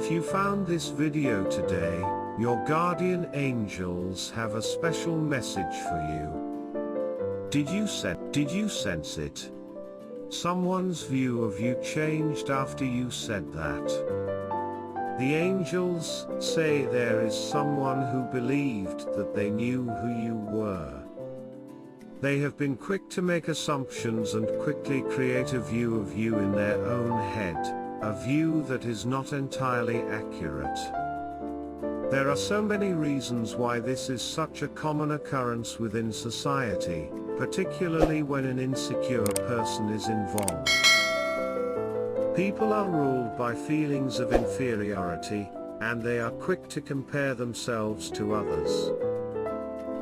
If you found this video today, your guardian angels have a special message for you. Did you sense it? Someone's view of you changed after you said that. The angels say there is someone who believed that they knew who you were. They have been quick to make assumptions and quickly create a view of you in their own head, a view that is not entirely accurate. There are so many reasons why this is such a common occurrence within society, particularly when an insecure person is involved. People are ruled by feelings of inferiority, and they are quick to compare themselves to others.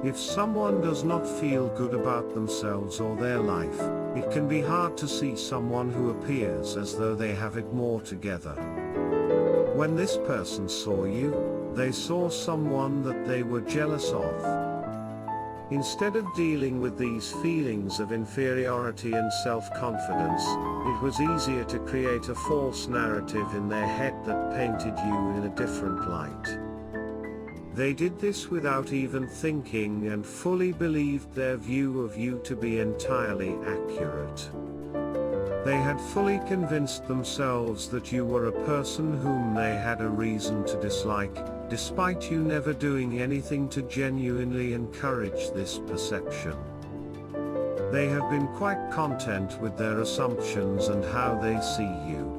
If someone does not feel good about themselves or their life, it can be hard to see someone who appears as though they have it more together. When this person saw you, they saw someone that they were jealous of. Instead of dealing with these feelings of inferiority and self-confidence, it was easier to create a false narrative in their head that painted you in a different light. They did this without even thinking and fully believed their view of you to be entirely accurate. They had fully convinced themselves that you were a person whom they had a reason to dislike, despite you never doing anything to genuinely encourage this perception. They have been quite content with their assumptions and how they see you.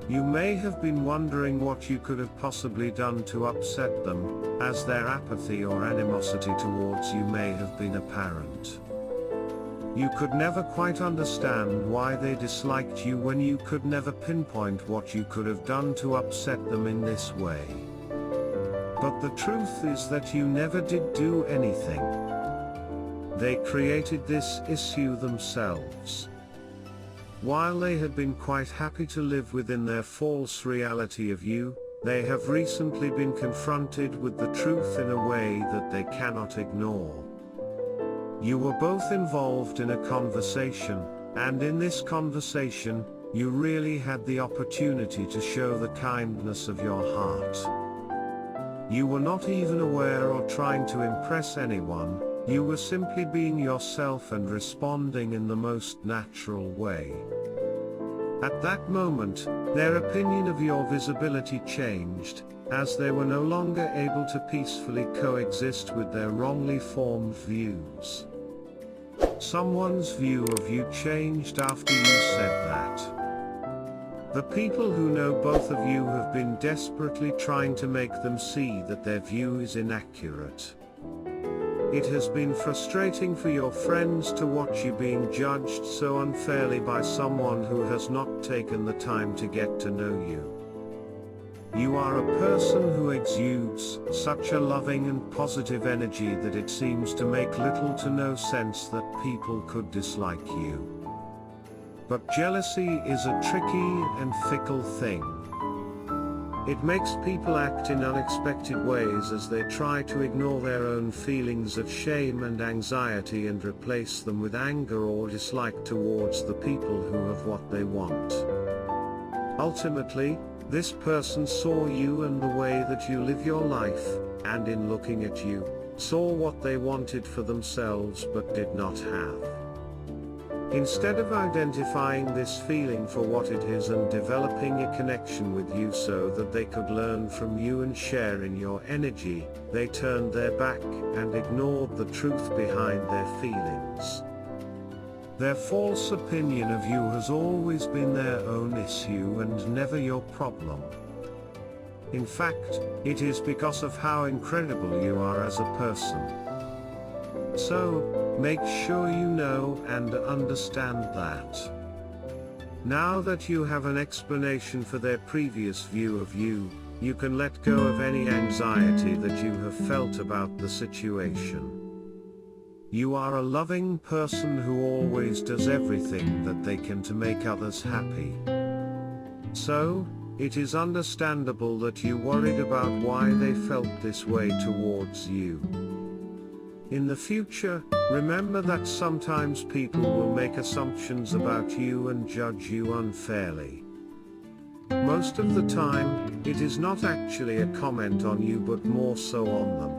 You may have been wondering what you could have possibly done to upset them, as their apathy or animosity towards you may have been apparent. You could never quite understand why they disliked you when you could never pinpoint what you could have done to upset them in this way. But the truth is that you never did do anything. They created this issue themselves. While they had been quite happy to live within their false reality of you, they have recently been confronted with the truth in a way that they cannot ignore. You were both involved in a conversation, and in this conversation, you really had the opportunity to show the kindness of your heart. You were not even aware or trying to impress anyone, you were simply being yourself and responding in the most natural way. At that moment, their opinion of your visibility changed, as they were no longer able to peacefully coexist with their wrongly formed views. Someone's view of you changed after you said that. The people who know both of you have been desperately trying to make them see that their view is inaccurate. It has been frustrating for your friends to watch you being judged so unfairly by someone who has not taken the time to get to know you. You are a person who exudes such a loving and positive energy that it seems to make little to no sense that people could dislike you. But jealousy is a tricky and fickle thing. It makes people act in unexpected ways as they try to ignore their own feelings of shame and anxiety and replace them with anger or dislike towards the people who have what they want. Ultimately, this person saw you and the way that you live your life, and in looking at you, saw what they wanted for themselves but did not have. Instead of identifying this feeling for what it is and developing a connection with you so that they could learn from you and share in your energy, they turned their back and ignored the truth behind their feelings. Their false opinion of you has always been their own issue and never your problem. In fact, it is because of how incredible you are as a person. So, make sure you know and understand that. Now that you have an explanation for their previous view of you, you can let go of any anxiety that you have felt about the situation. You are a loving person who always does everything that they can to make others happy. So, it is understandable that you worried about why they felt this way towards you. In the future, remember that sometimes people will make assumptions about you and judge you unfairly. Most of the time, it is not actually a comment on you but more so on them.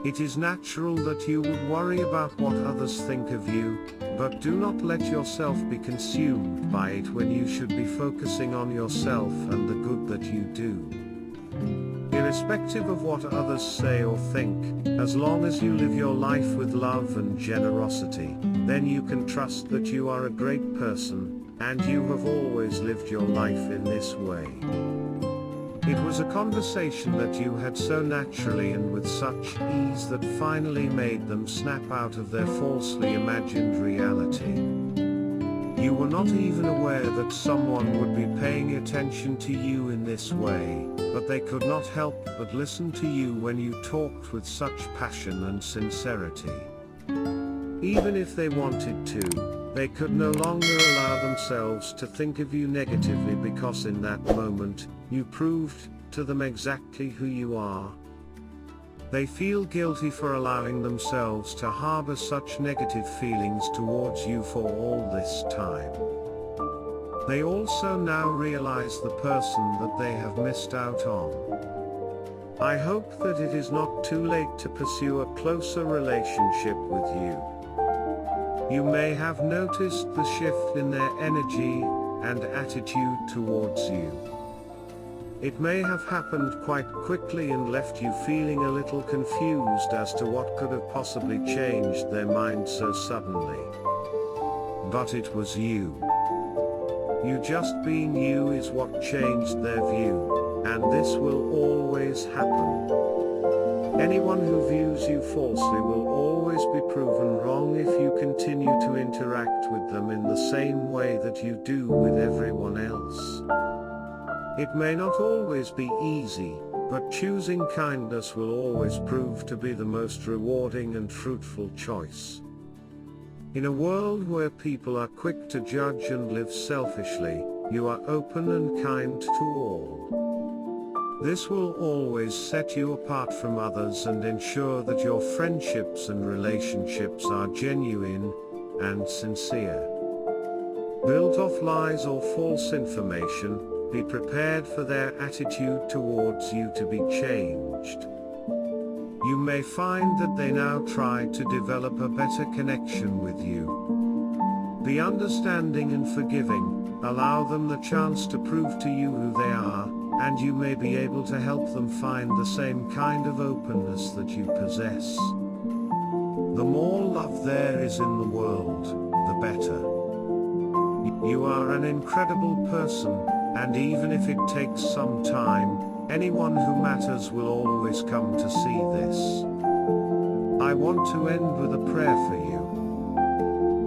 It is natural that you would worry about what others think of you, but do not let yourself be consumed by it when you should be focusing on yourself and the good that you do. Irrespective of what others say or think, as long as you live your life with love and generosity, then you can trust that you are a great person, and you have always lived your life in this way. It was a conversation that you had so naturally and with such ease that finally made them snap out of their falsely imagined reality. You were not even aware that someone would be paying attention to you in this way, but they could not help but listen to you when you talked with such passion and sincerity. Even if they wanted to, they could no longer allow themselves to think of you negatively because in that moment, you proved to them exactly who you are. They feel guilty for allowing themselves to harbor such negative feelings towards you for all this time. They also now realize the person that they have missed out on. I hope that it is not too late to pursue a closer relationship with you. You may have noticed the shift in their energy and attitude towards you. It may have happened quite quickly and left you feeling a little confused as to what could have possibly changed their mind so suddenly. But it was you. You just being you is what changed their view, and this will always happen. Anyone who views you falsely will always be proven wrong if you continue to interact with them in the same way that you do with everyone else. It may not always be easy, but choosing kindness will always prove to be the most rewarding and fruitful choice. In a world where people are quick to judge and live selfishly, you are open and kind to all. This will always set you apart from others and ensure that your friendships and relationships are genuine and sincere. Built off lies or false information, be prepared for their attitude towards you to be changed. You may find that they now try to develop a better connection with you. Be understanding and forgiving, allow them the chance to prove to you who they are, and you may be able to help them find the same kind of openness that you possess. The more love there is in the world, the better. You are an incredible person, and even if it takes some time, anyone who matters will always come to see this. I want to end with a prayer for you.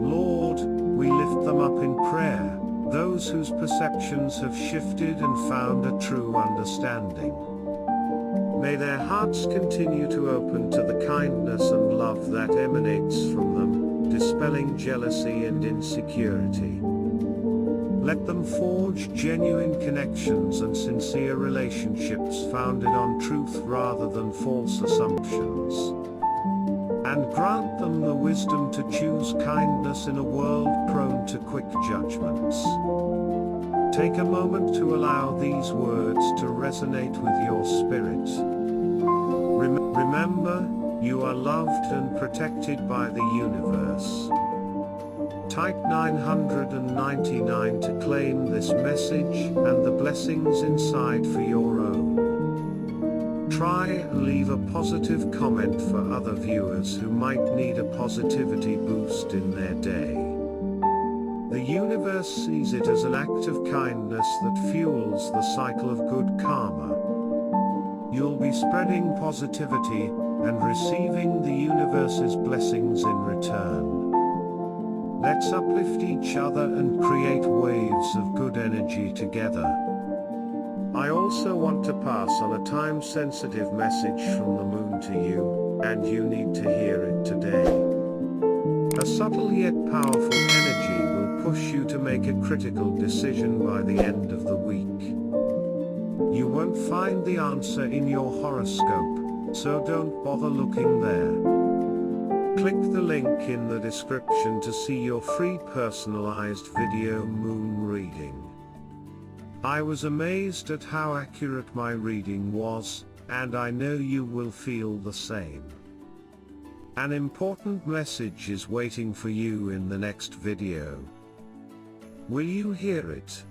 Lord, we lift them up in prayer, those whose perceptions have shifted and found a true understanding. May their hearts continue to open to the kindness and love that emanates from them, dispelling jealousy and insecurity. Let them forge genuine connections and sincere relationships founded on truth rather than false assumptions. And grant them the wisdom to choose kindness in a world prone to quick judgments. Take a moment to allow these words to resonate with your spirit. Remember, you are loved and protected by the universe. Type 999 to claim this message and the blessings inside for your own. Try and leave a positive comment for other viewers who might need a positivity boost in their day. The universe sees it as an act of kindness that fuels the cycle of good karma. You'll be spreading positivity and receiving the universe's blessings in return. Let's uplift each other and create waves of good energy together. I also want to pass on a time-sensitive message from the moon to you, and you need to hear it today. A subtle yet powerful energy will push you to make a critical decision by the end of the week. You won't find the answer in your horoscope, so don't bother looking there. Click the link in the description to see your free personalized video moon reading. I was amazed at how accurate my reading was, and I know you will feel the same. An important message is waiting for you in the next video. Will you hear it?